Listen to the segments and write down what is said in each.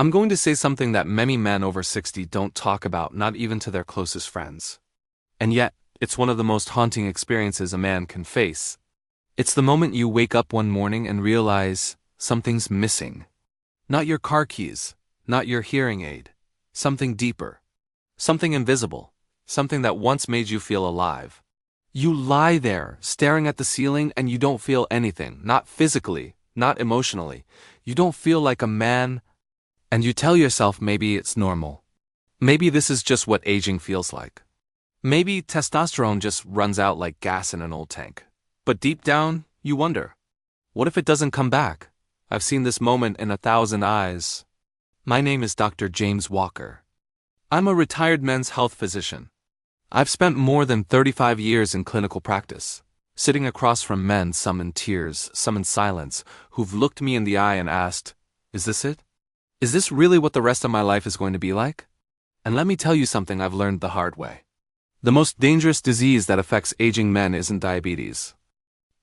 I'm going to say something that many men over 60 don't talk about, not even to their closest friends. And yet, it's one of the most haunting experiences a man can face. It's the moment you wake up one morning and realize something's missing. Not your car keys, not your hearing aid. Something deeper. Something invisible. Something that once made you feel alive. You lie there, staring at the ceiling, and you don't feel anything. Not physically, not emotionally. You don't feel like a man. And you tell yourself maybe it's normal. Maybe this is just what aging feels like. Maybe testosterone just runs out like gas in an old tank. But deep down, you wonder, what if it doesn't come back? I've seen this moment in 1,000 eyes. My name is Dr. James Walker. I'm a retired men's health physician. I've spent more than 35 years in clinical practice, sitting across from men, some in tears, some in silence, who've looked me in the eye and asked, is this it? Is this really what the rest of my life is going to be like? And let me tell you something I've learned the hard way. The most dangerous disease that affects aging men isn't diabetes.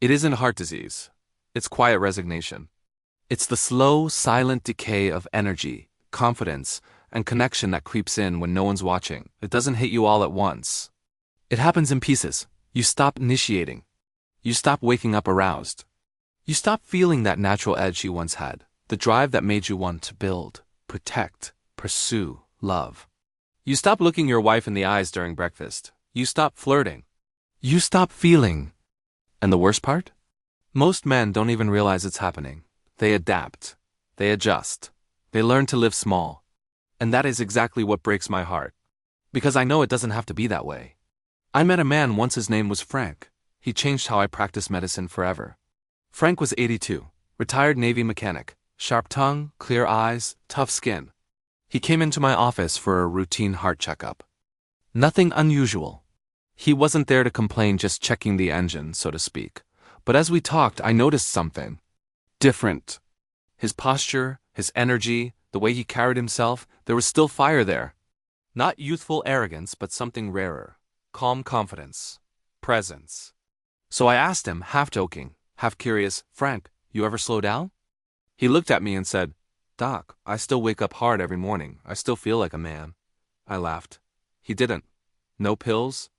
It isn't heart disease. It's quiet resignation. It's the slow, silent decay of energy, confidence, and connection that creeps in when no one's watching. It doesn't hit you all at once. It happens in pieces. You stop initiating. You stop waking up aroused. You stop feeling that natural edge you once had, the drive that made you want to build, protect, pursue, love. You stop looking your wife in the eyes during breakfast. You stop flirting. You stop feeling. And the worst part? Most men don't even realize it's happening. They adapt. They adjust. They learn to live small. And that is exactly what breaks my heart. Because I know it doesn't have to be that way. I met a man once, his name was Frank. He changed how I practice medicine forever. Frank was 82, retired Navy mechanic, sharp tongue, clear eyes, tough skin. He came into my office for a routine heart checkup. Nothing unusual. He wasn't there to complain, just checking the engine, so to speak. But as we talked, I noticed something different. His posture, his energy, the way he carried himself, there was still fire there. Not youthful arrogance, but something rarer. Calm confidence. Presence. So I asked him, half joking, half curious, Frank, you ever slow down? He looked at me and said, Doc, I still wake up hard every morning. I still feel like a man. I laughed. He didn't. No pills?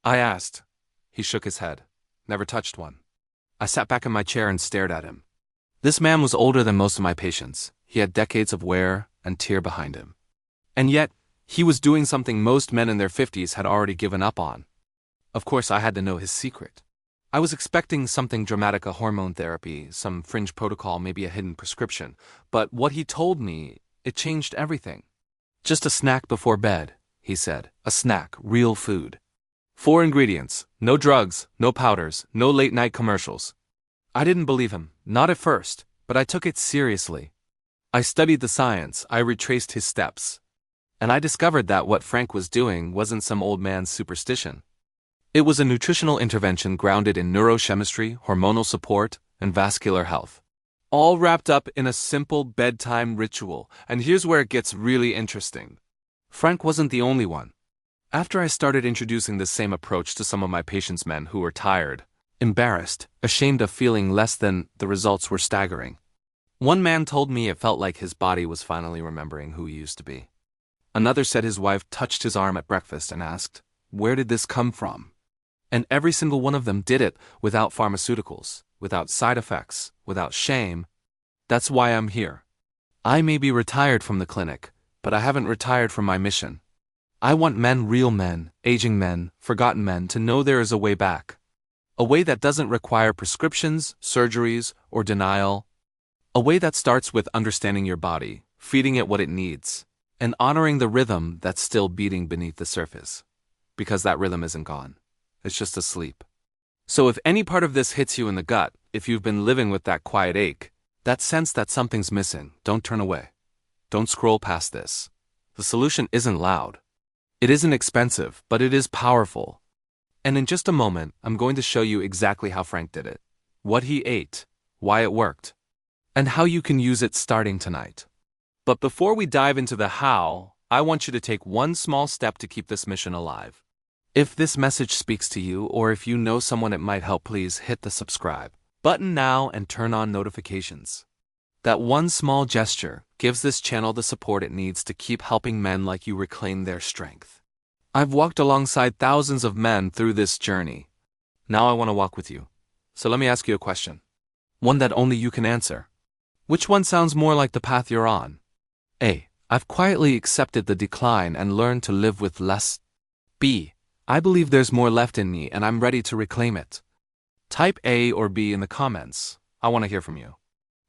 I asked. He shook his head. Never touched one. I sat back in my chair and stared at him. This man was older than most of my patients. He had decades of wear and tear behind him. And yet, he was doing something most men in their 50s had already given up on. Of course, I had to know his secret. I was expecting something dramatic, a hormone therapy, some fringe protocol, maybe a hidden prescription. But what he told me, it changed everything. Just a snack before bed, he said. A snack, real food. 4 ingredients, no drugs, no powders, no late-night commercials. I didn't believe him, not at first, but I took it seriously. I studied the science, I retraced his steps. And I discovered that what Frank was doing wasn't some old man's superstition. It was a nutritional intervention grounded in neurochemistry, hormonal support, and vascular health. All wrapped up in a simple bedtime ritual, and here's where it gets really interesting. Frank wasn't the only one. After I started introducing this same approach to some of my patients' men who were tired, embarrassed, ashamed of feeling less than, the results were staggering. One man told me it felt like his body was finally remembering who he used to be. Another said his wife touched his arm at breakfast and asked, "Where did this come from?" And every single one of them did it without pharmaceuticals, without side effects, without shame. That's why I'm here. I may be retired from the clinic, but I haven't retired from my mission. I want men, real men, aging men, forgotten men, to know there is a way back. A way that doesn't require prescriptions, surgeries, or denial. A way that starts with understanding your body, feeding it what it needs, and honoring the rhythm that's still beating beneath the surface. Because that rhythm isn't gone. It's just asleep. So if any part of this hits you in the gut, if you've been living with that quiet ache, that sense that something's missing, don't turn away. Don't scroll past this. The solution isn't loud. It isn't expensive, but it is powerful. And in just a moment, I'm going to show you exactly how Frank did it, what he ate, why it worked, and how you can use it starting tonight. But before we dive into the how, I want you to take one small step to keep this mission alive. If this message speaks to you, or if you know someone it might help, please hit the subscribe button now and turn on notifications. That one small gesture gives this channel the support it needs to keep helping men like you reclaim their strength. I've walked alongside thousands of men through this journey. Now I want to walk with you. So let me ask you a question. One that only you can answer. Which one sounds more like the path you're on? A. I've quietly accepted the decline and learned to live with less. B. I believe there's more left in me and I'm ready to reclaim it. Type A or B in the comments. I want to hear from you.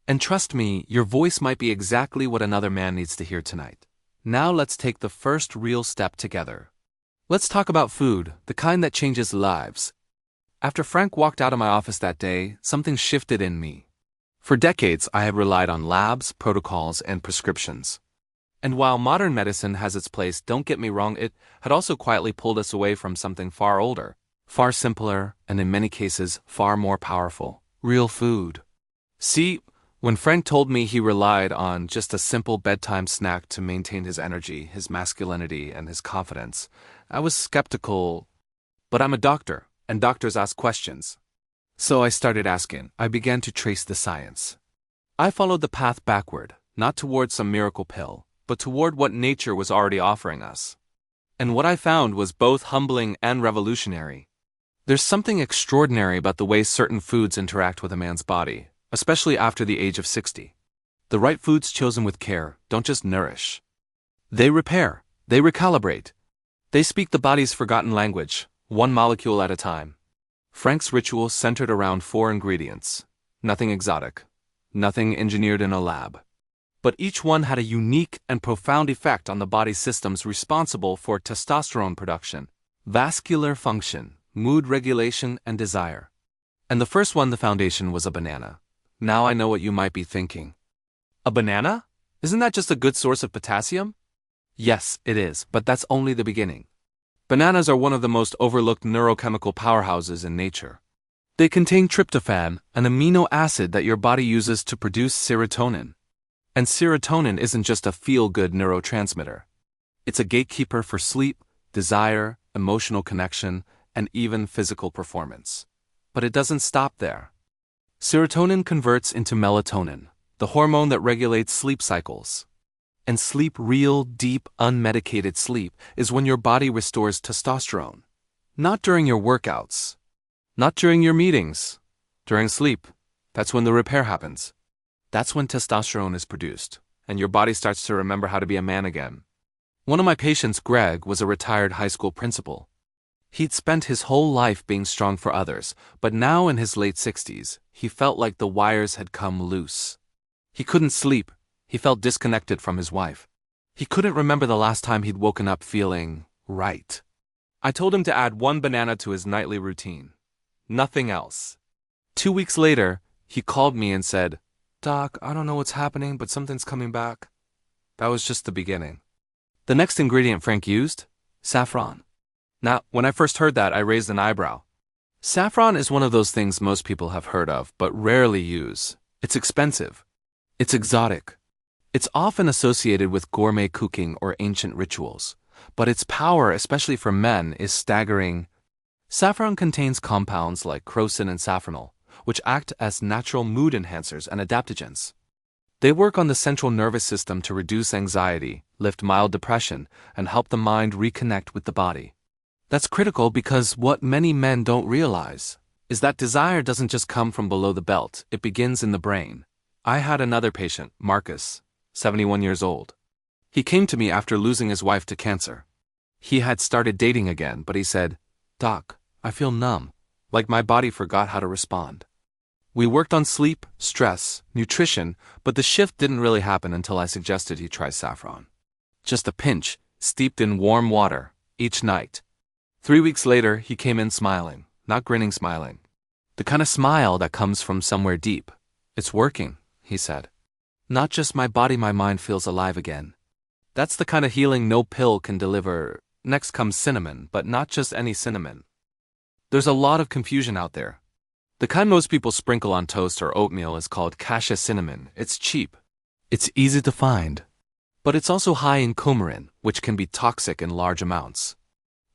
And trust me, your voice might be exactly what another man needs to hear tonight. Now let's take the first real step together. Let's talk about food, the kind that changes lives. After Frank walked out of my office that day, something shifted in me. For decades, I had relied on labs, protocols, and prescriptions. And while modern medicine has its place, don't get me wrong, it had also quietly pulled us away from something far older, far simpler, and in many cases, far more powerful. Real food. See, when Frank told me he relied on just a simple bedtime snack to maintain his energy, his masculinity, and his confidence, I was skeptical. But I'm a doctor, and doctors ask questions. So I started asking. I began to trace the science. I followed the path backward, not toward some miracle pill, but toward what nature was already offering us. And what I found was both humbling and revolutionary. There's something extraordinary about the way certain foods interact with a man's body, especially after the age of 60. The right foods chosen with care don't just nourish. They repair, they recalibrate. They speak the body's forgotten language, one molecule at a time. Frank's ritual centered around 4 ingredients. Nothing exotic, nothing engineered in a lab. But each one had a unique and profound effect on the body's systems responsible for testosterone production, vascular function, mood regulation, and desire. And the first one, the foundation, was a banana. Now I know what you might be thinking. A banana? Isn't that just a good source of potassium? Yes, it is, but that's only the beginning. Bananas are one of the most overlooked neurochemical powerhouses in nature. They contain tryptophan, an amino acid that your body uses to produce serotonin. And serotonin isn't just a feel-good neurotransmitter. It's a gatekeeper for sleep, desire, emotional connection, and even physical performance. But it doesn't stop there. Serotonin converts into melatonin, the hormone that regulates sleep cycles. And sleep, real, deep, unmedicated sleep, is when your body restores testosterone. Not during your workouts. Not during your meetings. During sleep. That's when the repair happens. That's when testosterone is produced, and your body starts to remember how to be a man again. One of my patients, Greg, was a retired high school principal. He'd spent his whole life being strong for others, but now in his late 60s, he felt like the wires had come loose. He couldn't sleep. He felt disconnected from his wife. He couldn't remember the last time he'd woken up feeling right. I told him to add 1 banana to his nightly routine. Nothing else. 2 weeks later, he called me and said, "Doc, I don't know what's happening, but something's coming back." That was just the beginning. The next ingredient Frank used? Saffron. Now, when I first heard that, I raised an eyebrow. Saffron is one of those things most people have heard of, but rarely use. It's expensive. It's exotic. It's often associated with gourmet cooking or ancient rituals. But its power, especially for men, is staggering. Saffron contains compounds like crocin and saffronol, which act as natural mood enhancers and adaptogens. They work on the central nervous system to reduce anxiety, lift mild depression, and help the mind reconnect with the body. That's critical because what many men don't realize is that desire doesn't just come from below the belt, it begins in the brain. I had another patient, Marcus, 71 years old. He came to me after losing his wife to cancer. He had started dating again, but he said, "Doc, I feel numb, like my body forgot how to respond." We worked on sleep, stress, nutrition, but the shift didn't really happen until I suggested he try saffron. Just a pinch, steeped in warm water, each night. 3 weeks later, he came in smiling, not grinning smiling. The kind of smile that comes from somewhere deep. "It's working," he said. "Not just my body, my mind feels alive again." That's the kind of healing no pill can deliver. Next comes cinnamon, but not just any cinnamon. There's a lot of confusion out there. The kind most people sprinkle on toast or oatmeal is called cassia cinnamon. It's cheap. It's easy to find. But it's also high in coumarin, which can be toxic in large amounts.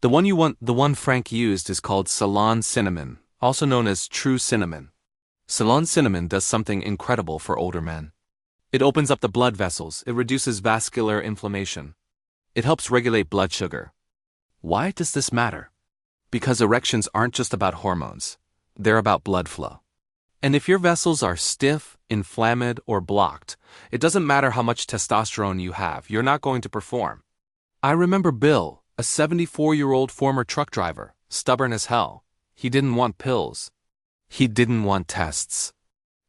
The one Frank used is called Ceylon cinnamon, also known as true cinnamon. Ceylon cinnamon does something incredible for older men. It opens up the blood vessels, it reduces vascular inflammation. It helps regulate blood sugar. Why does this matter? Because erections aren't just about hormones, they're about blood flow. And if your vessels are stiff, inflamed, or blocked, it doesn't matter how much testosterone you have, you're not going to perform. I remember Bill, a 74-year-old former truck driver, stubborn as hell. He didn't want pills. He didn't want tests.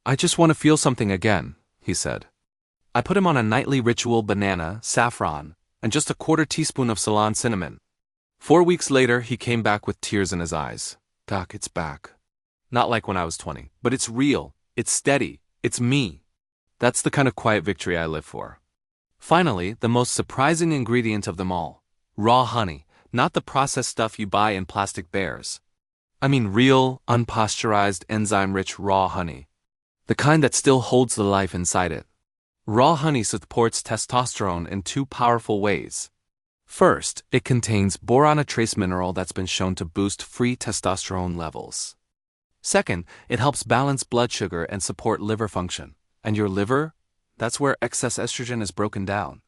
I just want to feel something again, he said. I put him on a nightly ritual: banana, saffron, and just a quarter teaspoon of Ceylon cinnamon. 4 weeks later, he came back with tears in his eyes. Doc, it's back. Not like when I was 20, but it's real, it's steady, it's me. That's the kind of quiet victory I live for. Finally, the most surprising ingredient of them all: raw honey, not the processed stuff you buy in plastic bears. I mean real, unpasteurized, enzyme-rich raw honey. The kind that still holds the life inside it. Raw honey supports testosterone in two powerful ways. First, it contains boron, a trace mineral that's been shown to boost free testosterone levels. Second, it helps balance blood sugar and support liver function. And your liver? That's where excess estrogen is broken down.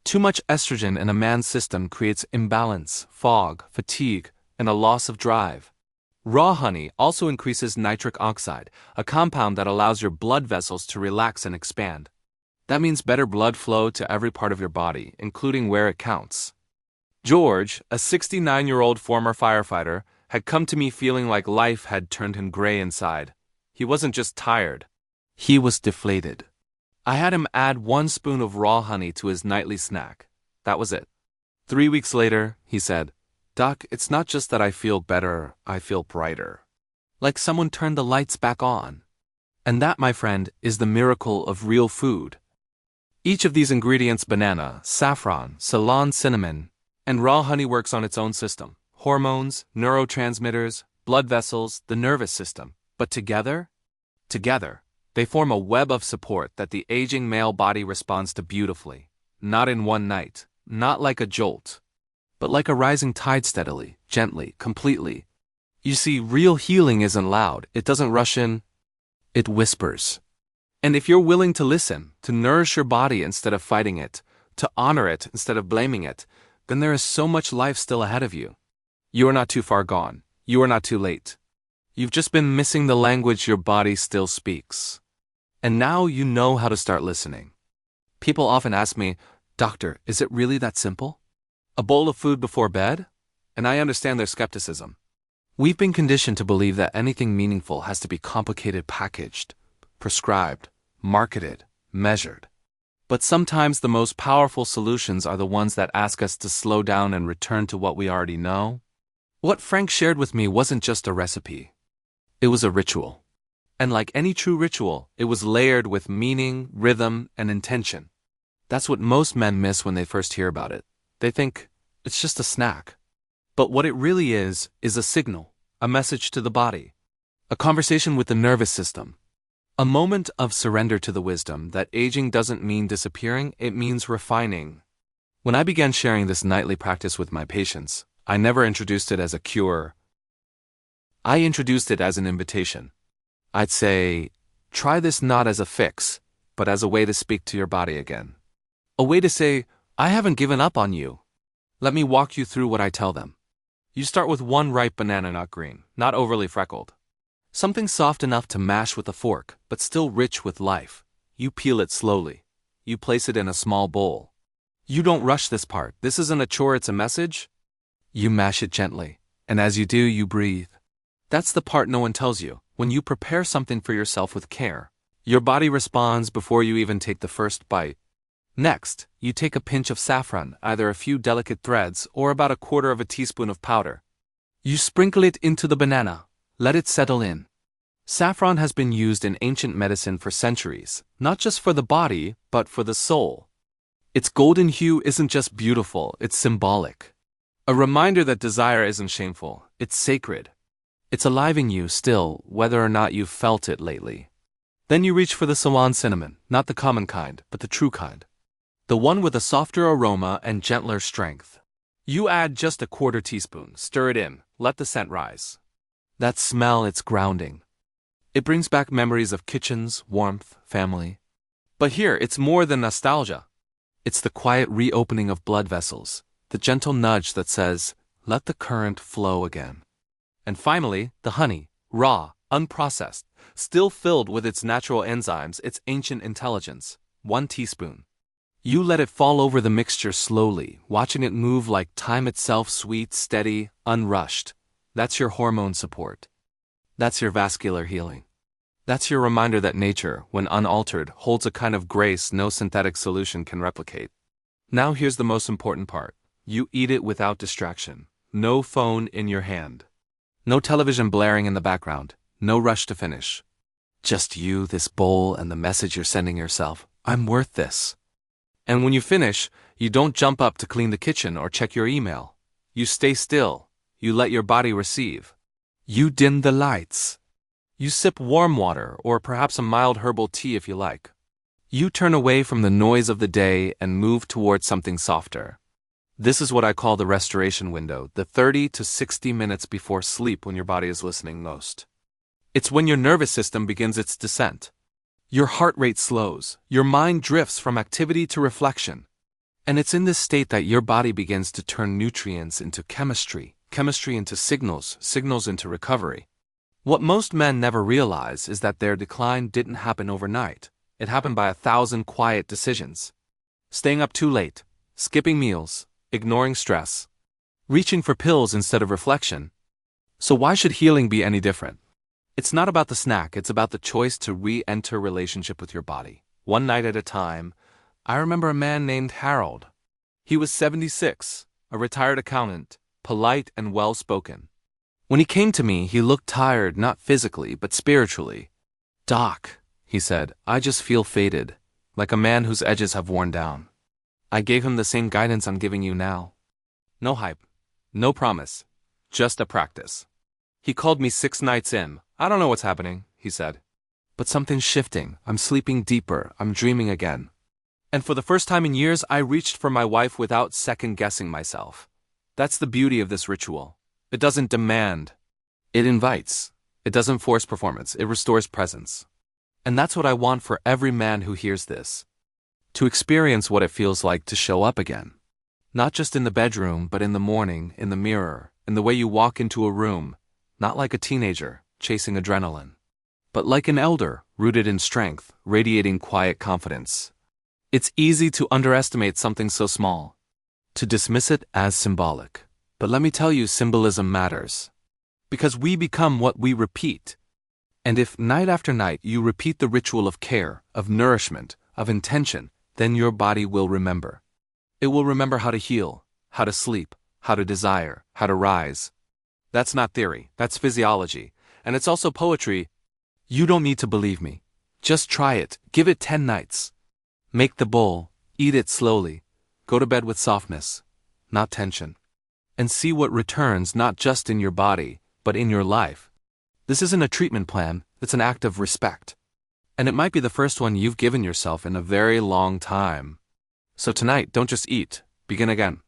Too much estrogen in a man's system creates imbalance, fog, fatigue, and a loss of drive. Raw honey also increases nitric oxide, a compound that allows your blood vessels to relax and expand. That means better blood flow to every part of your body, including where it counts. George, a 69-year-old former firefighter, had come to me feeling like life had turned him gray inside. He wasn't just tired. He was deflated. I had him add 1 spoon of raw honey to his nightly snack. That was it. 3 weeks later, he said, Doc, it's not just that I feel better, I feel brighter. Like someone turned the lights back on. And that, my friend, is the miracle of real food. Each of these ingredients, banana, saffron, Ceylon cinnamon, and raw honey, works on its own system. Hormones, neurotransmitters, blood vessels, the nervous system. But together, they form a web of support that the aging male body responds to beautifully. Not in one night, not like a jolt, but like a rising tide, steadily, gently, completely. You see, real healing isn't loud, it doesn't rush in, it whispers. And if you're willing to listen, to nourish your body instead of fighting it, to honor it instead of blaming it, then there is so much life still ahead of you. You are not too far gone. You are not too late. You've just been missing the language your body still speaks. And now you know how to start listening. People often ask me, Doctor, is it really that simple? A bowl of food before bed? And I understand their skepticism. We've been conditioned to believe that anything meaningful has to be complicated, packaged, prescribed, marketed, measured. But sometimes the most powerful solutions are the ones that ask us to slow down and return to what we already know. What Frank shared with me wasn't just a recipe. It was a ritual. And like any true ritual, it was layered with meaning, rhythm, and intention. That's what most men miss when they first hear about it. They think it's just a snack. But what it really is a signal, a message to the body, a conversation with the nervous system. A moment of surrender to the wisdom that aging doesn't mean disappearing, it means refining. When I began sharing this nightly practice with my patients, I never introduced it as a cure. I introduced it as an invitation. I'd say, try this not as a fix, but as a way to speak to your body again. A way to say, I haven't given up on you. Let me walk you through what I tell them. You start with 1 ripe banana, not green, not overly freckled. Something soft enough to mash with a fork, but still rich with life. You peel it slowly. You place it in a small bowl. You don't rush this part. This isn't a chore, it's a message. You mash it gently, and as you do, you breathe. That's the part no one tells you. When you prepare something for yourself with care, your body responds before you even take the first bite. Next, you take a pinch of saffron, either a few delicate threads or about 1/4 teaspoon of powder. You sprinkle it into the banana. Let it settle in. Saffron has been used in ancient medicine for centuries, not just for the body, but for the soul. Its golden hue isn't just beautiful, it's symbolic. A reminder that desire isn't shameful, it's sacred. It's alive in you still, whether or not you've felt it lately. Then you reach for the Ceylon cinnamon, not the common kind, but the true kind. The one with a softer aroma and gentler strength. You add just 1/4 teaspoon, stir it in, let the scent rise. That smell, it's grounding. It brings back memories of kitchens, warmth, family. But here, it's more than nostalgia. It's the quiet reopening of blood vessels, the gentle nudge that says, let the current flow again. And finally, the honey, raw, unprocessed, still filled with its natural enzymes, its ancient intelligence. 1 teaspoon. You let it fall over the mixture slowly, watching it move like time itself, sweet, steady, unrushed. That's your hormone support. That's your vascular healing. That's your reminder that nature, when unaltered, holds a kind of grace no synthetic solution can replicate. Now here's the most important part. You eat it without distraction. No phone in your hand. No television blaring in the background. No rush to finish. Just you, this bowl, and the message you're sending yourself. I'm worth this. And when you finish, you don't jump up to clean the kitchen or check your email. You stay still. You let your body receive. You dim the lights. You sip warm water or perhaps a mild herbal tea if you like. You turn away from the noise of the day and move towards something softer. This is what I call the restoration window, the 30 to 60 minutes before sleep when your body is listening most. It's when your nervous system begins its descent. Your heart rate slows, your mind drifts from activity to reflection. And it's in this state that your body begins to turn nutrients into chemistry, chemistry into signals, signals into recovery. What most men never realize is that their decline didn't happen overnight. It happened by 1,000 quiet decisions. Staying up too late, skipping meals, ignoring stress, reaching for pills instead of reflection. So why should healing be any different? It's not about the snack, it's about the choice to re-enter relationship with your body. One night at a time, I remember a man named Harold. He was 76, a retired accountant, polite and well-spoken. When he came to me, he looked tired, not physically, but spiritually. Doc, he said, I just feel faded, like a man whose edges have worn down. I gave him the same guidance I'm giving you now. No hype, no promise, just a practice. He called me 6 nights in. I don't know what's happening, he said. But something's shifting. I'm sleeping deeper. I'm dreaming again. And for the first time in years, I reached for my wife without second-guessing myself. That's the beauty of this ritual. It doesn't demand. It invites. It doesn't force performance. It restores presence. And that's what I want for every man who hears this. To experience what it feels like to show up again. Not just in the bedroom, but in the morning, in the mirror, in the way you walk into a room, not like a teenager chasing adrenaline, but like an elder rooted in strength, radiating quiet confidence. It's easy to underestimate something so small, to dismiss it as symbolic. But let me tell you, symbolism matters. Because we become what we repeat. And if night after night you repeat the ritual of care, of nourishment, of intention, then your body will remember. It will remember how to heal, how to sleep, how to desire, how to rise. That's not theory, that's physiology. And it's also poetry. You don't need to believe me. Just try it. Give it 10 nights. Make the bowl, eat it slowly. Go to bed with softness, not tension. And see what returns not just in your body, but in your life. This isn't a treatment plan, it's an act of respect. And it might be the first one you've given yourself in a very long time. So tonight, don't just eat, begin again.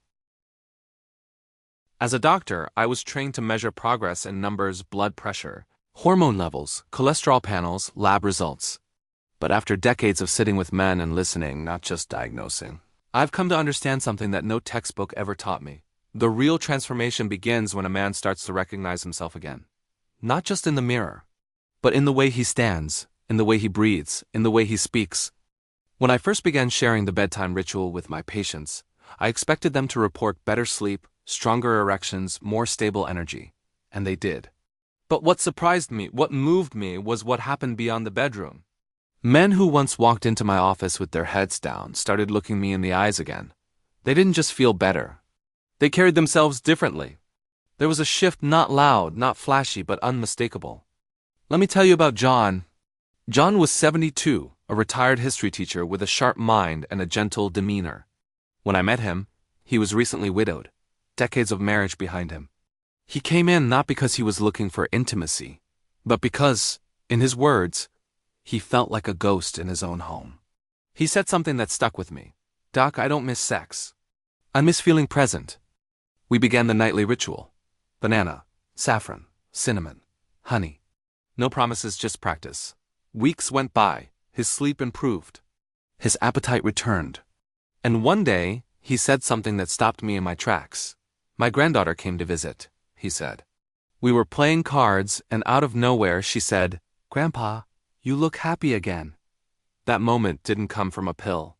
As a doctor, I was trained to measure progress in numbers, blood pressure, hormone levels, cholesterol panels, lab results. But after decades of sitting with men and listening, not just diagnosing, I've come to understand something that no textbook ever taught me. The real transformation begins when a man starts to recognize himself again. Not just in the mirror, but in the way he stands, in the way he breathes, in the way he speaks. When I first began sharing the bedtime ritual with my patients, I expected them to report better sleep, stronger erections, more stable energy. And they did. But what surprised me, what moved me, was what happened beyond the bedroom. Men who once walked into my office with their heads down started looking me in the eyes again. They didn't just feel better. They carried themselves differently. There was a shift, not loud, not flashy, but unmistakable. Let me tell you about John. John was 72, a retired history teacher with a sharp mind and a gentle demeanor. When I met him, he was recently widowed, decades of marriage behind him. He came in not because he was looking for intimacy, but because, in his words, he felt like a ghost in his own home. He said something that stuck with me. Doc, I don't miss sex. I miss feeling present. We began the nightly ritual. Banana, saffron, cinnamon, honey. No promises, just practice. Weeks went by. His sleep improved. His appetite returned. And one day, he said something that stopped me in my tracks. My granddaughter came to visit, he said. We were playing cards, and out of nowhere she said, "Grandpa, you look happy again." That moment didn't come from a pill.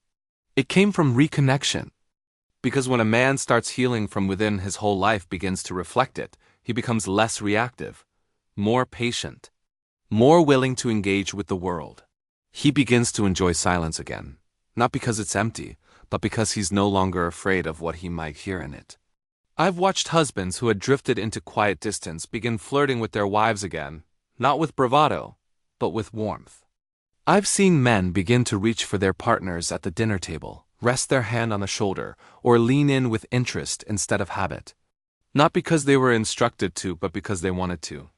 It came from reconnection. Because when a man starts healing from within, his whole life begins to reflect it. He becomes less reactive, more patient, more willing to engage with the world. He begins to enjoy silence again, not because it's empty, but because he's no longer afraid of what he might hear in it. I've watched husbands who had drifted into quiet distance begin flirting with their wives again, not with bravado, but with warmth. I've seen men begin to reach for their partners at the dinner table, rest their hand on the shoulder, or lean in with interest instead of habit. Not because they were instructed to, but because they wanted to.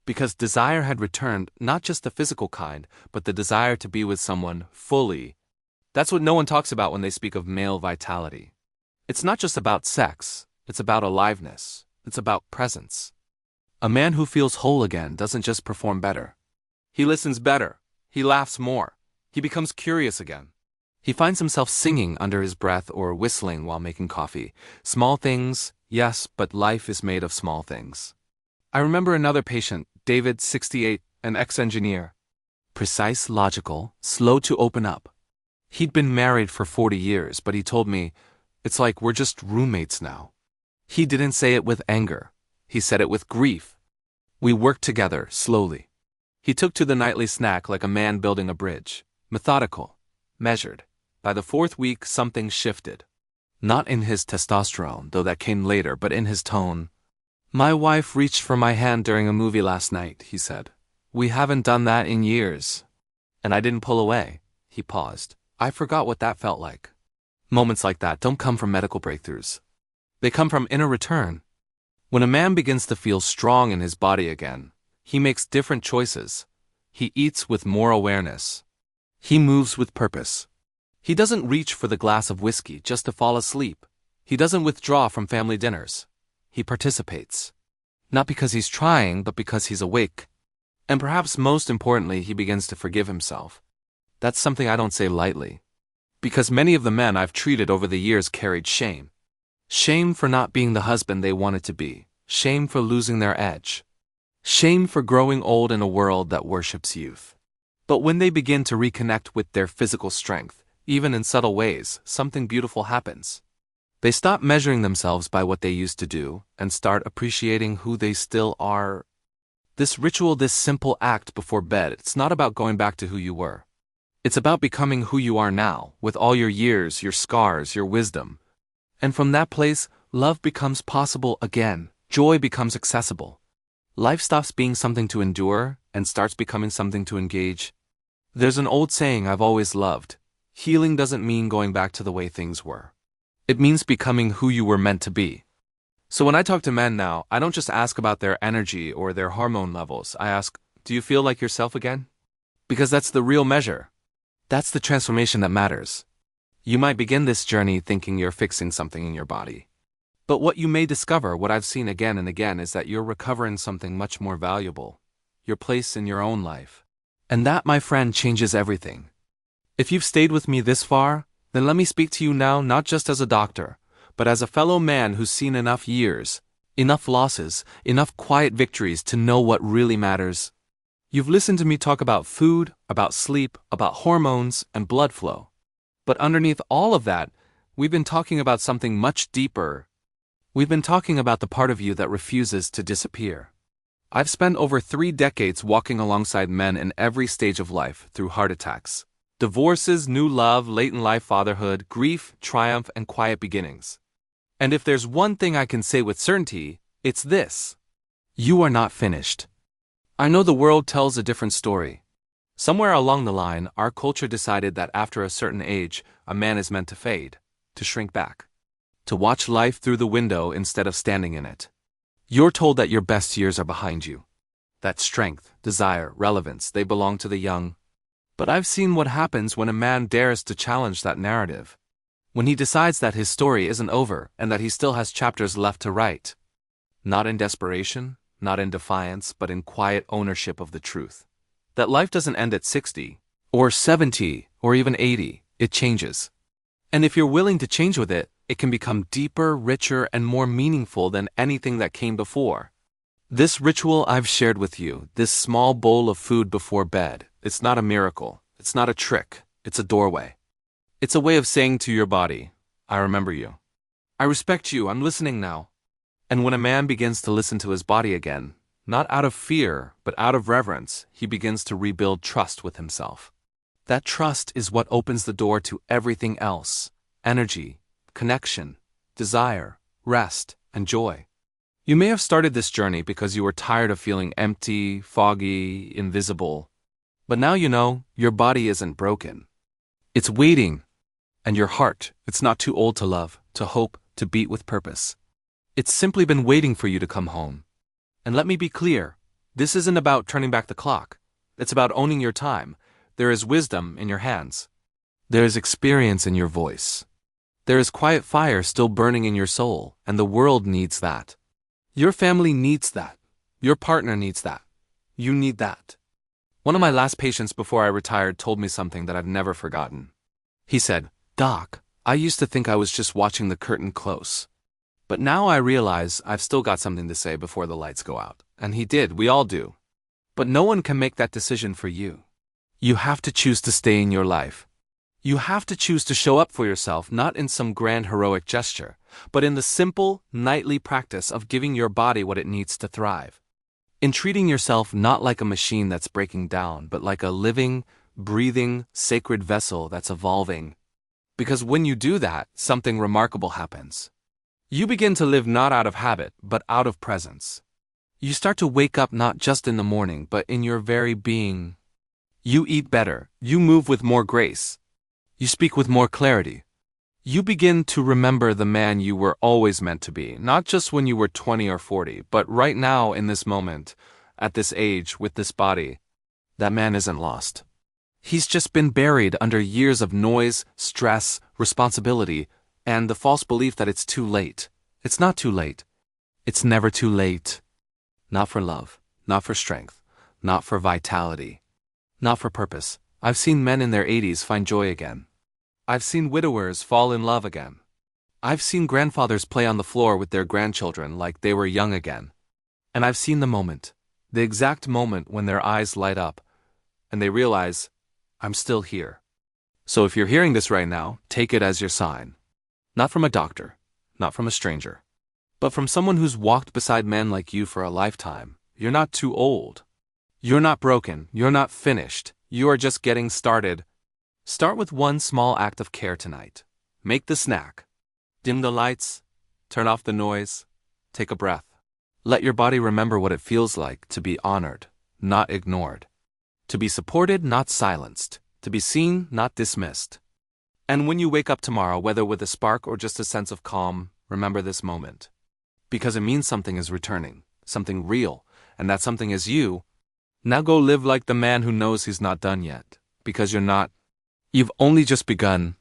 Because desire had returned, not just the physical kind, but the desire to be with someone fully. That's what no one talks about when they speak of male vitality. It's not just about sex, it's about aliveness, it's about presence. A man who feels whole again doesn't just perform better. He listens better, he laughs more, he becomes curious again. He finds himself singing under his breath or whistling while making coffee. Small things, yes, but life is made of small things. I remember another patient, David, 68, an ex-engineer. Precise, logical, slow to open up. He'd been married for 40 years, but he told me, "It's like we're just roommates now." He didn't say it with anger. He said it with grief. We worked together, slowly. He took to the nightly snack like a man building a bridge. Methodical. Measured. By the 4th week, something shifted. Not in his testosterone, though that came later, but in his tone. "My wife reached for my hand during a movie last night," he said. "We haven't done that in years." And I didn't pull away. He paused. I forgot what that felt like. Moments like that don't come from medical breakthroughs. They come from inner return. When a man begins to feel strong in his body again, he makes different choices. He eats with more awareness. He moves with purpose. He doesn't reach for the glass of whiskey just to fall asleep. He doesn't withdraw from family dinners. He participates. Not because he's trying, but because he's awake. And perhaps most importantly, he begins to forgive himself. That's something I don't say lightly. Because many of the men I've treated over the years carried shame. Shame for not being the husband they wanted to be. Shame for losing their edge. Shame for growing old in a world that worships youth. But when they begin to reconnect with their physical strength, even in subtle ways, something beautiful happens. They stop measuring themselves by what they used to do and start appreciating who they still are. This ritual, this simple act before bed, it's not about going back to who you were. It's about becoming who you are now, with all your years, your scars, your wisdom. And from that place, love becomes possible again. Joy becomes accessible. Life stops being something to endure and starts becoming something to engage. There's an old saying I've always loved. Healing doesn't mean going back to the way things were. It means becoming who you were meant to be. So when I talk to men now, I don't just ask about their energy or their hormone levels. I ask, do you feel like yourself again? Because that's the real measure. That's the transformation that matters. You might begin this journey thinking you're fixing something in your body. But what you may discover, what I've seen again and again, is that you're recovering something much more valuable. Your place in your own life. And that, my friend, changes everything. If you've stayed with me this far, then let me speak to you now not just as a doctor, but as a fellow man who's seen enough years, enough losses, enough quiet victories to know what really matters. You've listened to me talk about food, about sleep, about hormones, and blood flow. But underneath all of that, we've been talking about something much deeper. We've been talking about the part of you that refuses to disappear. I've spent over 3 decades walking alongside men in every stage of life through heart attacks, divorces, new love, late-in-life fatherhood, grief, triumph, and quiet beginnings. And if there's one thing I can say with certainty, it's this. You are not finished. I know the world tells a different story. Somewhere along the line, our culture decided that after a certain age, a man is meant to fade, to shrink back, to watch life through the window instead of standing in it. You're told that your best years are behind you. That strength, desire, relevance, they belong to the young. But I've seen what happens when a man dares to challenge that narrative. When he decides that his story isn't over and that he still has chapters left to write. Not in desperation, not in defiance, but in quiet ownership of the truth. That life doesn't end at 60, or 70, or even 80. it changes. And if you're willing to change with it, it can become deeper, richer, and more meaningful than anything that came before. This ritual I've shared with you, this small bowl of food before bed, it's not a miracle, it's not a trick, it's a doorway. It's a way of saying to your body, I remember you. I respect you, I'm listening now. And when a man begins to listen to his body again, not out of fear, but out of reverence, he begins to rebuild trust with himself. That trust is what opens the door to everything else: energy, connection, desire, rest, and joy. You may have started this journey because you were tired of feeling empty, foggy, invisible. But now you know your body isn't broken. It's waiting. And your heart, it's not too old to love, to hope, to beat with purpose. It's simply been waiting for you to come home. And let me be clear, this isn't about turning back the clock. It's about owning your time. There is wisdom in your hands. There is experience in your voice. There is quiet fire still burning in your soul, and the world needs that. Your family needs that. Your partner needs that. You need that. One of my last patients before I retired told me something that I've never forgotten. He said, "Doc, I used to think I was just watching the curtain close. But now I realize I've still got something to say before the lights go out." And he did, we all do. But no one can make that decision for you. You have to choose to stay in your life. You have to choose to show up for yourself, not in some grand heroic gesture, but in the simple, nightly practice of giving your body what it needs to thrive. In treating yourself not like a machine that's breaking down, but like a living, breathing, sacred vessel that's evolving. Because when you do that, something remarkable happens. You begin to live not out of habit, but out of presence. You start to wake up not just in the morning, but in your very being. You eat better, you move with more grace. You speak with more clarity. You begin to remember the man you were always meant to be, not just when you were 20 or 40, but right now in this moment, at this age, with this body. That man isn't lost. He's just been buried under years of noise, stress, responsibility, and the false belief that it's too late. It's not too late. It's never too late. Not for love, not for strength, not for vitality, not for purpose. I've seen men in their 80s find joy again. I've seen widowers fall in love again. I've seen grandfathers play on the floor with their grandchildren like they were young again. And I've seen the moment, the exact moment when their eyes light up, and they realize, I'm still here. So if you're hearing this right now, take it as your sign. Not from a doctor, not from a stranger, but from someone who's walked beside men like you for a lifetime. You're not too old. You're not broken. You're not finished. You are just getting started. Start with one small act of care tonight. Make the snack. Dim the lights. Turn off the noise. Take a breath. Let your body remember what it feels like to be honored, not ignored. To be supported, not silenced. To be seen, not dismissed. And when you wake up tomorrow, whether with a spark or just a sense of calm, remember this moment. Because it means something is returning, something real, and that something is you. Now go live like the man who knows he's not done yet. Because you're not. You've only just begun.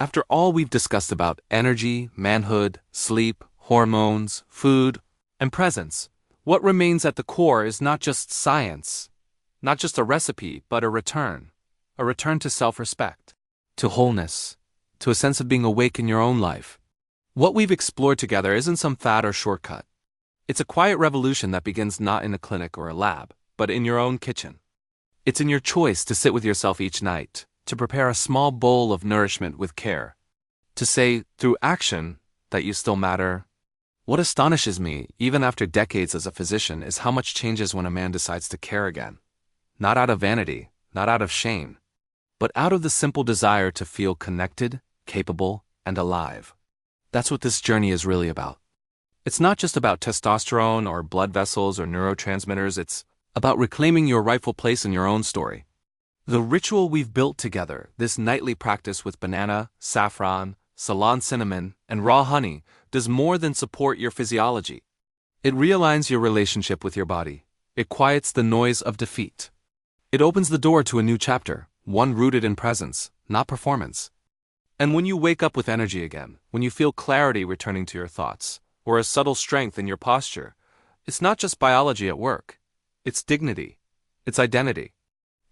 After all we've discussed about energy, manhood, sleep, hormones, food, and presence, what remains at the core is not just science, not just a recipe, but a return to self-respect, to wholeness, to a sense of being awake in your own life. What we've explored together isn't some fad or shortcut. It's a quiet revolution that begins not in a clinic or a lab, but in your own kitchen. It's in your choice to sit with yourself each night, to prepare a small bowl of nourishment with care, to say, through action, that you still matter. What astonishes me, even after decades as a physician, is how much changes when a man decides to care again. Not out of vanity, not out of shame, but out of the simple desire to feel connected, capable, and alive. That's what this journey is really about. It's not just about testosterone or blood vessels or neurotransmitters, it's about reclaiming your rightful place in your own story. The ritual we've built together, this nightly practice with banana, saffron, Ceylon cinnamon, and raw honey, does more than support your physiology. It realigns your relationship with your body. It quiets the noise of defeat. It opens the door to a new chapter, one rooted in presence, not performance. And when you wake up with energy again, when you feel clarity returning to your thoughts, or a subtle strength in your posture, it's not just biology at work. It's dignity. It's identity.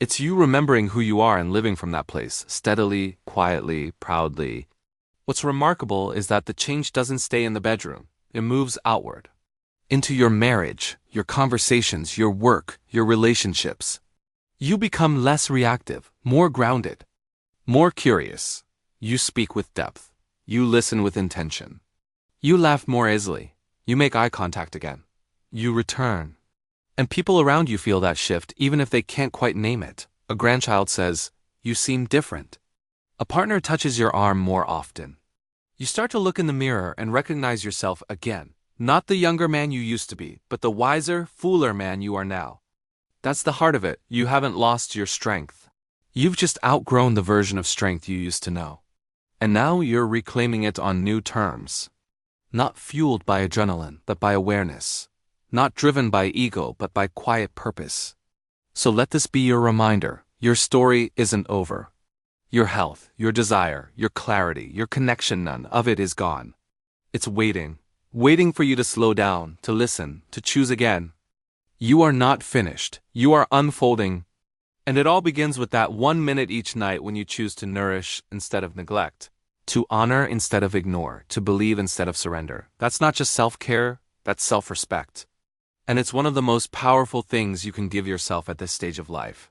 It's you remembering who you are and living from that place, steadily, quietly, proudly. What's remarkable is that the change doesn't stay in the bedroom, it moves outward. Into your marriage, your conversations, your work, your relationships. You become less reactive, more grounded, more curious. You speak with depth. You listen with intention. You laugh more easily. You make eye contact again. You return. And people around you feel that shift even if they can't quite name it. A grandchild says, "You seem different." A partner touches your arm more often. You start to look in the mirror and recognize yourself again. Not the younger man you used to be, but the wiser, fuller man you are now. That's the heart of it. You haven't lost your strength. You've just outgrown the version of strength you used to know. And now you're reclaiming it on new terms. Not fueled by adrenaline, but by awareness. Not driven by ego, but by quiet purpose. So let this be your reminder. Your story isn't over. Your health, your desire, your clarity, your connection, none of it is gone. It's waiting for you to slow down, to listen, to choose again. You are not finished. You are unfolding. And it all begins with that 1 minute each night when you choose to nourish instead of neglect, to honor instead of ignore, to believe instead of surrender. That's not just self-care, that's self-respect. And it's one of the most powerful things you can give yourself at this stage of life.